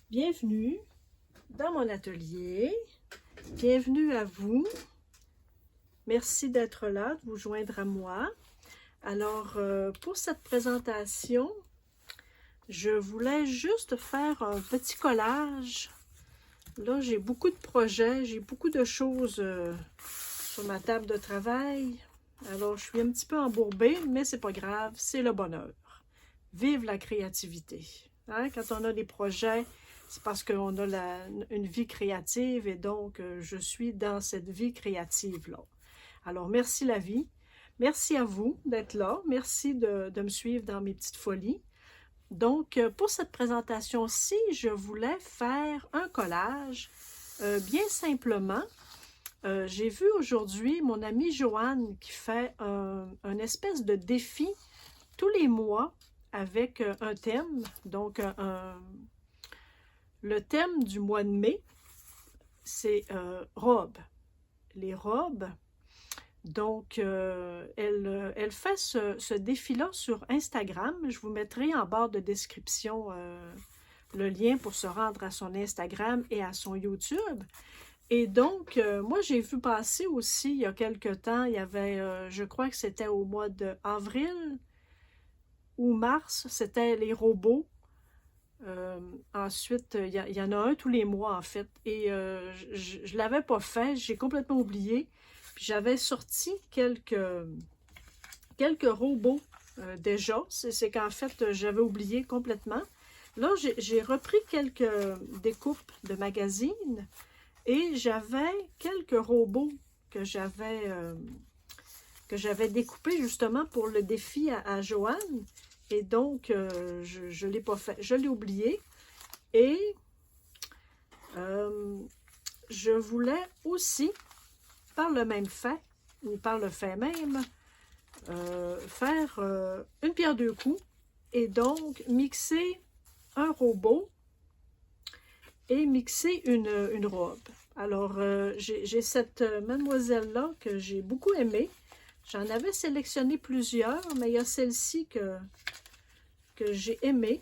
Bienvenue dans mon atelier. Bienvenue à vous. Merci d'être là, de vous joindre à moi. Alors, pour cette présentation, je voulais juste faire un petit collage. Là, j'ai beaucoup de projets, j'ai beaucoup de choses sur ma table de travail. Alors, je suis un petit peu embourbée, mais c'est pas grave, c'est le bonheur. Vive la créativité. Hein? Quand on a des projets, c'est parce qu'on a une vie créative et donc je suis dans cette vie créative-là. Alors, merci la vie. Merci à vous d'être là. Merci de me suivre dans mes petites folies. Donc, pour cette présentation-ci, je voulais faire un collage bien simplement. J'ai vu aujourd'hui mon amie Joanne qui fait un espèce de défi tous les mois avec un thème. Donc, le thème du mois de mai, c'est robes. Les robes. Donc, elle fait ce défi-là sur Instagram. Je vous mettrai en barre de description le lien pour se rendre à son Instagram et à son YouTube. Et donc, moi, j'ai vu passer aussi, il y a quelque temps, il y avait, je crois que c'était au mois d'avril ou mars, c'était les robots. Ensuite, il y en a un tous les mois, en fait. Et je ne l'avais pas fait, j'ai complètement oublié. Puis j'avais sorti quelques robots déjà. C'est qu'en fait, j'avais oublié complètement. Là, j'ai repris quelques découpes de magazines et j'avais quelques robots que j'avais découpés justement pour le défi à Joanne. Et donc, je ne l'ai pas fait. Je l'ai oublié. Et je voulais aussi, par le même fait, ou par le fait même, faire une pierre deux coups. Et donc, mixer un robot et mixer une robe. Alors, j'ai cette mademoiselle-là que j'ai beaucoup aimée. J'en avais sélectionné plusieurs, mais il y a celle-ci que j'ai aimée.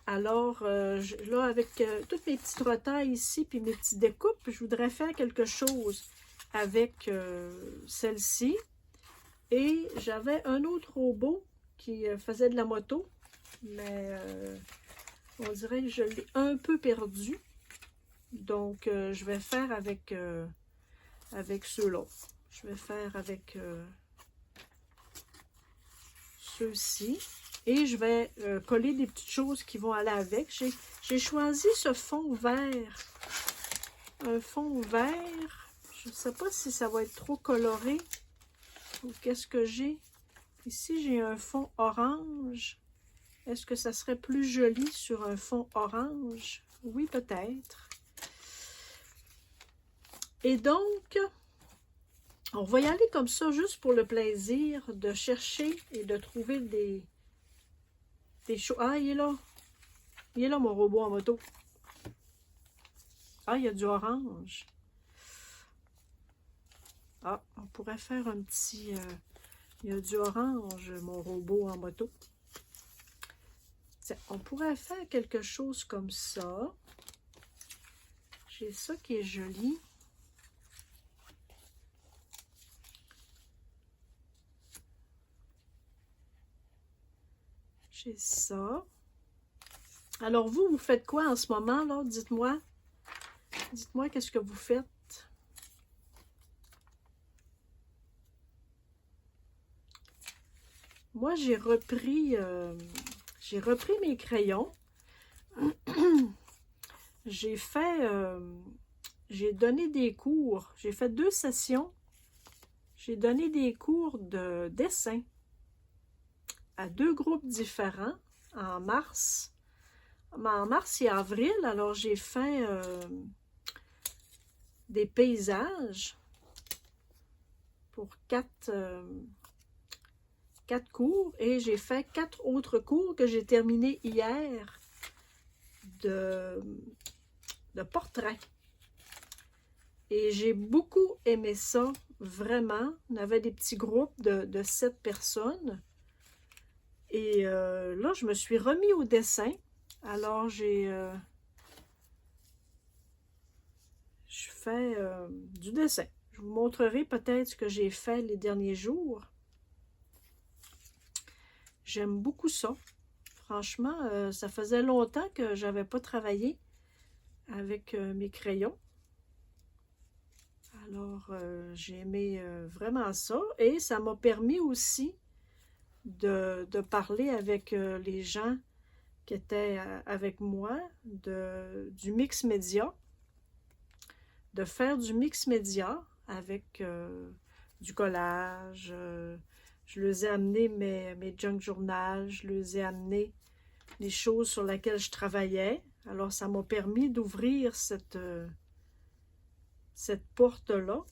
Alors, là, avec toutes mes petites retailles ici, puis mes petites découpes, je voudrais faire quelque chose avec celle-ci. Et j'avais un autre robot qui faisait de la moto, mais on dirait que je l'ai un peu perdu. Donc, je vais faire avec ceux-là. Je vais faire avec ceux-ci. Et je vais coller des petites choses qui vont aller avec. J'ai choisi ce fond vert. Un fond vert. Je ne sais pas si ça va être trop coloré. Ou qu'est-ce que j'ai? Ici, j'ai un fond orange. Est-ce que ça serait plus joli sur un fond orange? Oui, peut-être. Et donc, on va y aller comme ça, juste pour le plaisir de chercher et de trouver des choses. Ah, il est là. Il est là, mon robot en moto. Ah, il y a du orange. Ah, on pourrait faire un petit... il y a du orange, mon robot en moto. Tiens, on pourrait faire quelque chose comme ça. J'ai ça qui est joli. J'ai ça. Alors, vous faites quoi en ce moment, là? Dites-moi. Dites-moi qu'est-ce que vous faites. Moi, j'ai repris mes crayons. J'ai donné des cours. J'ai fait 2 sessions. J'ai donné des cours de dessin à 2 groupes différents en mars. En mars et avril, alors j'ai fait des paysages pour 4 cours et j'ai fait 4 autres cours que j'ai terminés hier de portraits. Et j'ai beaucoup aimé ça, vraiment. On avait des petits groupes de 7 personnes. Et là, je me suis remis au dessin Alors, je fais du dessin. Je vous montrerai peut-être ce que j'ai fait les derniers jours. J'aime beaucoup ça. Franchement, ça faisait longtemps que je n'avais pas travaillé avec mes crayons. Alors, j'ai aimé vraiment ça. Et ça m'a permis aussi de parler avec les gens qui étaient avec moi du mix média. De faire du mix média avec du collage. Je les ai amené mes junk journal. Je les ai amené les choses sur lesquelles je travaillais. Alors, ça m'a permis d'ouvrir cette porte-là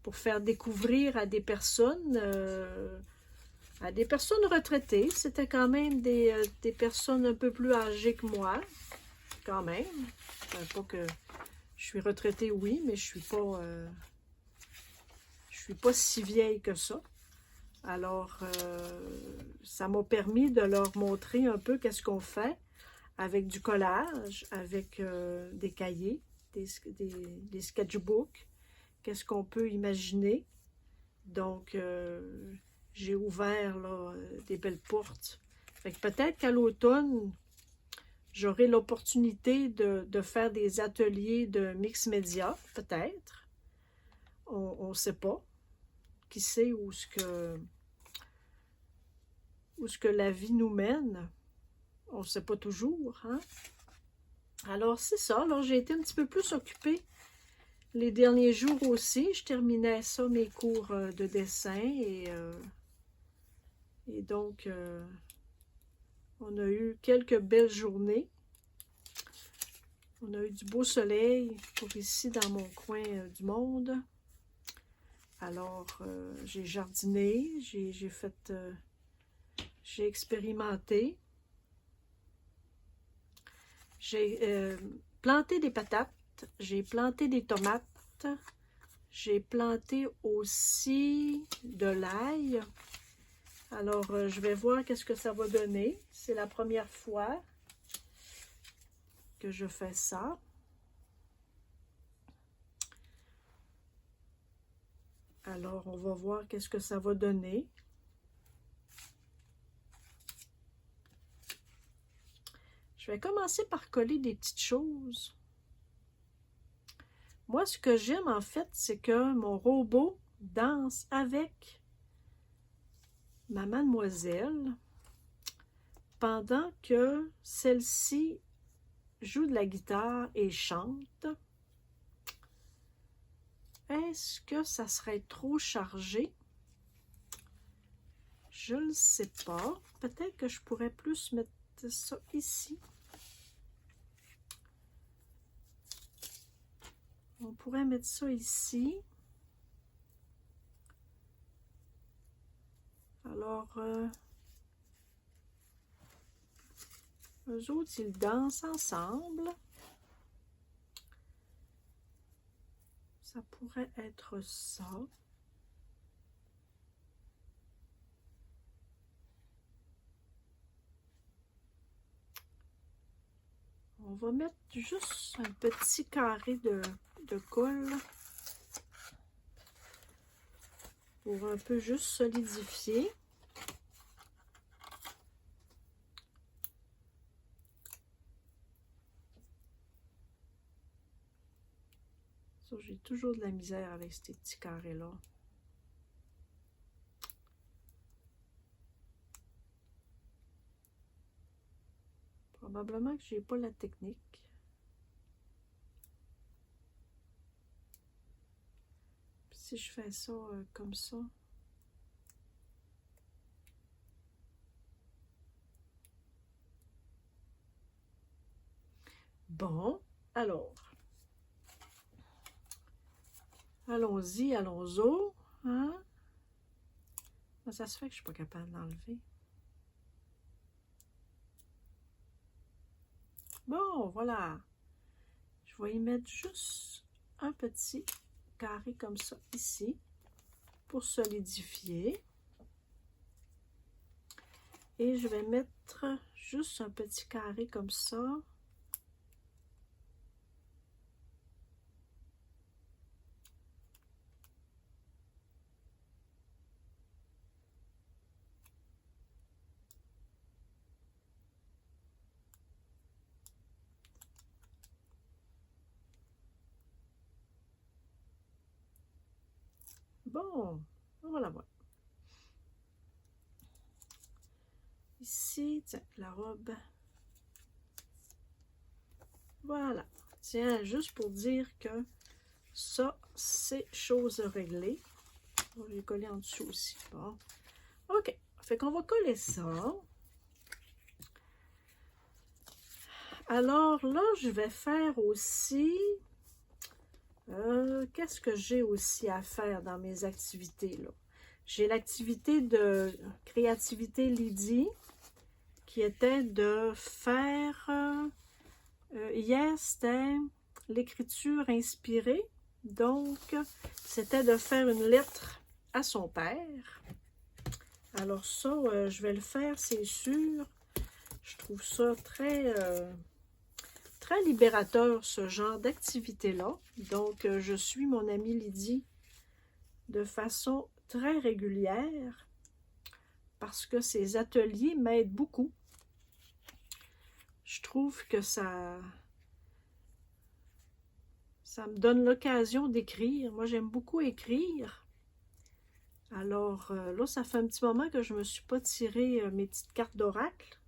pour faire découvrir à des personnes retraitées. C'était quand même des personnes un peu plus âgées que moi, quand même. Pas que je suis retraitée, oui, mais je suis pas si vieille que ça. Alors, ça m'a permis de leur montrer un peu qu'est-ce qu'on fait avec du collage, avec des cahiers, des sketchbooks, qu'est-ce qu'on peut imaginer. Donc, j'ai ouvert là, des belles portes. Fait que peut-être qu'à l'automne, j'aurai l'opportunité de faire des ateliers de mix média, peut-être. On ne sait pas. Qui sait où ce que la vie nous mène. On ne sait pas toujours, hein? Alors, c'est ça. Alors, j'ai été un petit peu plus occupée les derniers jours aussi. Je terminais ça, mes cours de dessin. Et donc, on a eu quelques belles journées. On a eu du beau soleil pour ici, dans mon coin du monde. Alors, j'ai jardiné, j'ai expérimenté. J'ai planté des patates, j'ai planté des tomates, j'ai planté aussi de l'ail. Alors, je vais voir qu'est-ce que ça va donner. C'est la première fois que je fais ça. Alors, on va voir qu'est-ce que ça va donner. Je vais commencer par coller des petites choses. Moi, ce que j'aime, en fait, c'est que mon robot danse avec ma mademoiselle pendant que celle-ci joue de la guitare et chante. Est-ce que ça serait trop chargé? Je ne sais pas. Peut-être que je pourrais plus mettre ça ici. On pourrait mettre ça ici. Alors, eux autres, ils dansent ensemble. Ça pourrait être ça. On va mettre juste un petit carré de colle pour un peu juste solidifier. Ça, j'ai toujours de la misère avec ces petits carrés-là. Probablement que j'ai pas la technique. Puis si je fais ça comme ça. Bon, alors. Allons-y, allons-y. Hein? Ça se fait que je ne suis pas capable d'enlever. Bon, voilà. Je vais y mettre juste un petit carré comme ça ici pour solidifier. Et je vais mettre mettre juste un petit carré comme ça. Bon, voilà. Ici, tiens, la robe. Voilà. Tiens, juste pour dire que ça, c'est chose réglée. On va les coller en dessous aussi. Bon. OK. Fait qu'on va coller ça. Alors là, je vais faire aussi... qu'est-ce que j'ai aussi à faire dans mes activités, là? J'ai l'activité de créativité Lydie, qui était de faire... hier, c'était l'écriture inspirée. Donc, c'était de faire une lettre à son père. Alors ça, je vais le faire, c'est sûr. Je trouve ça très, très libérateur, ce genre d'activité-là. Donc, je suis mon amie Lydie de façon très régulière parce que ces ateliers m'aident beaucoup. Je trouve que ça me donne l'occasion d'écrire. Moi, j'aime beaucoup écrire. Alors là, ça fait un petit moment que je ne me suis pas tiré mes petites cartes d'oracle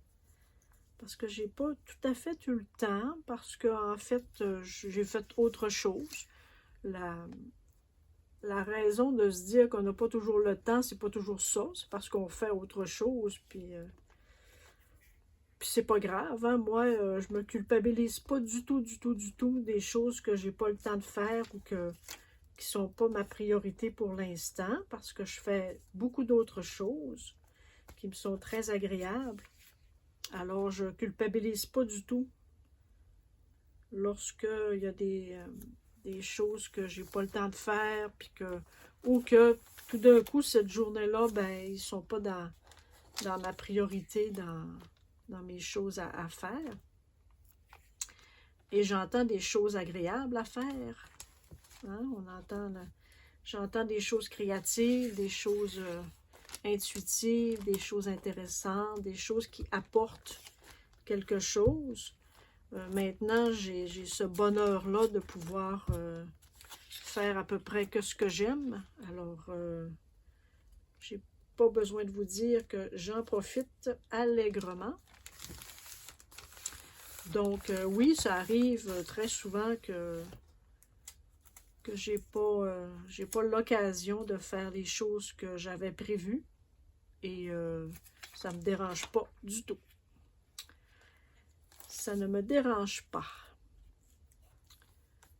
parce que j'ai pas tout à fait eu le temps parce qu'en fait, j'ai fait autre chose. La raison de se dire qu'on n'a pas toujours le temps, c'est pas toujours ça. C'est parce qu'on fait autre chose, puis c'est pas grave, hein? Moi, je me culpabilise pas du tout des choses que j'ai pas le temps de faire ou qui sont pas ma priorité pour l'instant, parce que je fais beaucoup d'autres choses qui me sont très agréables. Alors, je culpabilise pas du tout lorsqu'il y a des choses que j'ai pas le temps de faire, puis ou que tout d'un coup, cette journée-là, ben, ils sont pas dans ma priorité, dans mes choses à faire. Et j'entends des choses agréables à faire. Hein? J'entends des choses créatives, des choses intuitives, des choses intéressantes, des choses qui apportent quelque chose. Maintenant, j'ai ce bonheur-là de pouvoir faire à peu près que ce que j'aime. Alors, j'ai pas besoin de vous dire que j'en profite allègrement. Donc, oui, ça arrive très souvent que j'ai pas l'occasion de faire les choses que j'avais prévues et ça me dérange pas du tout. Ça ne me dérange pas.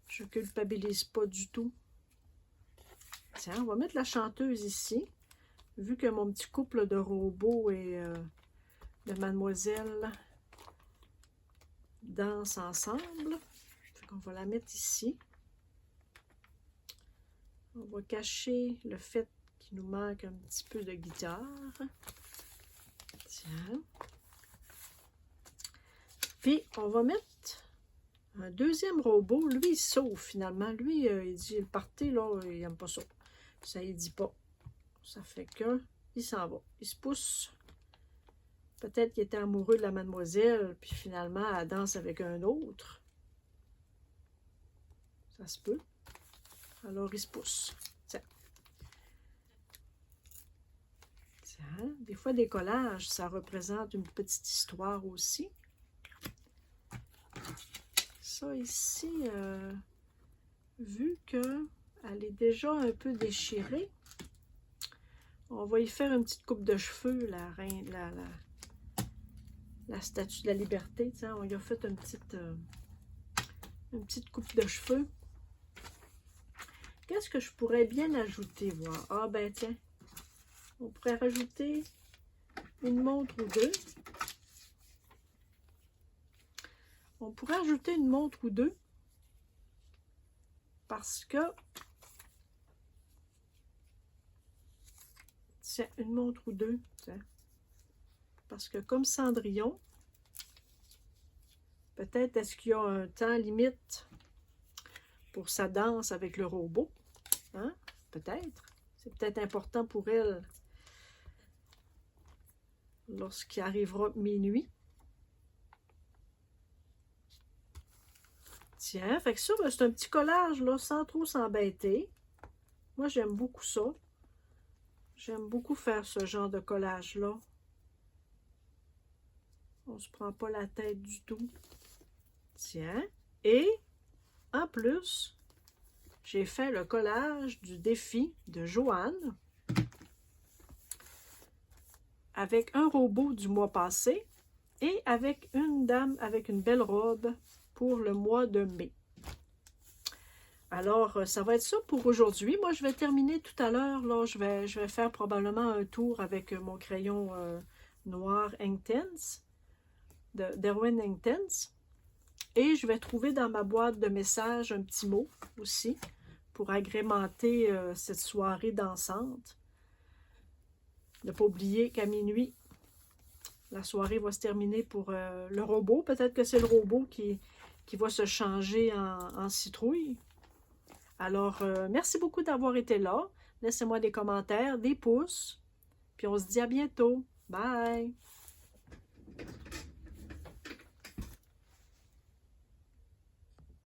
Je culpabilise pas du tout. Tiens, on va mettre la chanteuse ici. Vu que mon petit couple de robots et de mademoiselle dansent ensemble. On va la mettre ici. On va cacher le fait qu'il nous manque un petit peu de guitare. Tiens. Puis, on va mettre un deuxième robot. Lui, il sauve finalement. Lui, il dit, le party, là, il n'aime pas ça. Ça, il dit pas. Ça fait que, il s'en va. Il se pousse. Peut-être qu'il était amoureux de la mademoiselle, puis finalement, elle danse avec un autre. Ça se peut. Alors, il se pousse. Tiens. Tiens. Des fois, des collages, ça représente une petite histoire aussi. Ça ici, vu qu'elle est déjà un peu déchirée, on va y faire une petite coupe de cheveux, la reine, la statue de la liberté. Tiens, on y a fait une petite coupe de cheveux. Qu'est-ce que je pourrais bien ajouter, voir? Ah ben tiens, on pourrait rajouter une montre ou deux. On pourrait ajouter une montre ou deux parce que tiens, une montre ou deux, tiens, parce que comme Cendrillon, peut-être est-ce qu'il y a un temps limite pour sa danse avec le robot. Hein? Peut-être. C'est peut-être important pour elle lorsqu'il arrivera minuit. Tiens, fait que ça, c'est un petit collage là, sans trop s'embêter. Moi, j'aime beaucoup ça. J'aime beaucoup faire ce genre de collage-là. On se prend pas la tête du tout. Tiens. Et, en plus, j'ai fait le collage du défi de Joanne avec un robot du mois passé et avec une dame avec une belle robe pour le mois de mai. Alors, ça va être ça pour aujourd'hui. Moi, je vais terminer tout à l'heure. Là, je vais faire probablement un tour avec mon crayon noir Inktense, d'Erwin Inktense. Et je vais trouver dans ma boîte de messages un petit mot aussi pour agrémenter cette soirée dansante. Ne pas oublier qu'à minuit, la soirée va se terminer pour le robot. Peut-être que c'est le robot qui va se changer en citrouille. Alors, merci beaucoup d'avoir été là. Laissez-moi des commentaires, des pouces. Puis on se dit à bientôt. Bye!